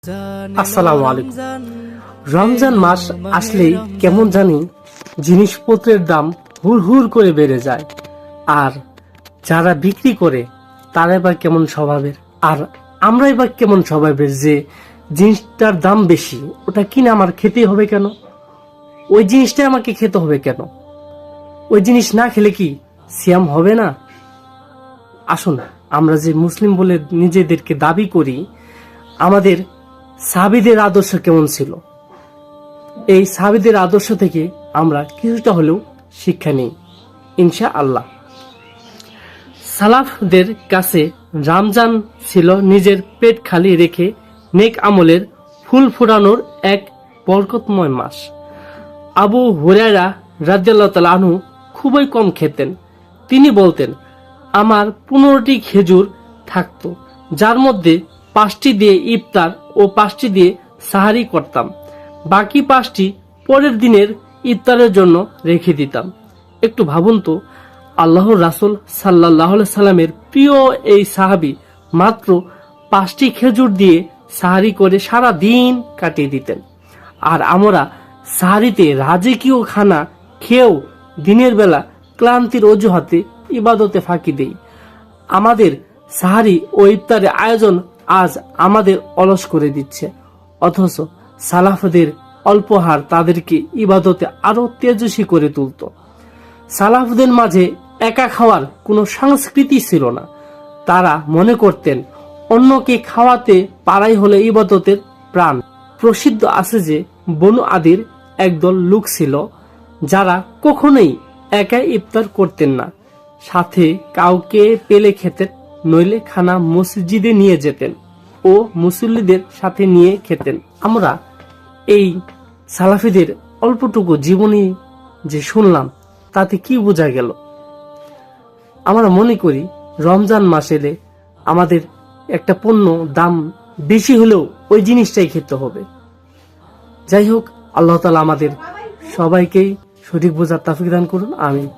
আসসালামু আলাইকুম। রমজান মাস আসলেই কেমন জানি জিনিসপত্রের দাম হুড় হুড় করে বেড়ে যায়, আর যারা বিক্রি করে তারা এবার কেমন স্বভাবের, আর আমরা এবার কেমন স্বভাবের যে জিনিসটার দাম বেশি, ওটা কিনে আমার খেতেই হবে কেন, ওই জিনিসটাই আমাকে খেতে হবে কেন, ওই জিনিস না খেলে কি সিয়াম হবে না? আসুন, আমরা যে মুসলিম বলে নিজেদেরকে দাবি করি, আমাদের সাহাবীদের আদর্শ কেমন ছিল, এই সাহাবীদের আদর্শ থেকে আমরা কিছুটা হলেও শিক্ষা নিই ইনশাআল্লাহ। সালাফদের কাছে রমজান ছিল নিজের পেট খালি রেখে নেক আমলের ফুল ফুটানোর এক বরকতময় মাস। আবু হুরায়রা রাদিয়াল্লাহু তাআলা আনহু খুবই কম খেতেন। তিনি বলতেন, আমার 15টি খেজুর থাকতো, যার মধ্যে 5টি দিয়ে ইফতার ও 5টি দিয়ে সাহারি করতাম, বাকি 5টি পরের দিনের ইফতারের জন্য রেখে দিতাম। একটু ভাবুন তো, আল্লাহর রাসূল সাল্লাল্লাহু আলাইহি সাল্লামের প্রিয় এই সাহাবী মাত্র 5টি খেজুর দিয়ে সাহারি করে সারা দিন কাটিয়ে দিতেন, আর আমরা সাহারিতে রাজকীয় খানা খেয়েও দিনের বেলা ক্লান্তির অজুহাতে ইবাদতে ফাঁকি দেই। আমাদের সাহারি ও ইফতারের আয়োজন আজ আমাদের অলস করে দিচ্ছে, অথচ সালাফদের অল্পহার তাদেরকে ইবাদতে আরো তেজস্বী করে তুলত। সালাফদের মাঝে একা খাওয়ার কোনো সংস্কৃতি ছিল না। তারা মনে করতেন অন্যকে খাওয়াতে পারাই হলো ইবাদতের প্রাণ। প্রসিদ্ধ আছে যে বনু আদির একদল লোক ছিল যারা কখনোই একাই ইফতার করতেন না, সাথে কাউকে পেলে খেতেন, নইলে খানা মসজিদে নিয়ে যেতেন ও মুসল্লিদের সাথে নিয়ে খেতেন। আমরা এই সালাফিদের অল্পটুকু জীবনী যে শুনলাম, তাতে কি বোঝা গেল? আমরা মনে করি রমজান মাস এলে আমাদের একটা পণ্য দাম বেশি হলেও ওই জিনিসটাই খেতে হবে। যাই হোক, আল্লাহ তাআলা আমাদের সবাইকেই সঠিক বোঝার তৌফিক দান করুন, আমিন।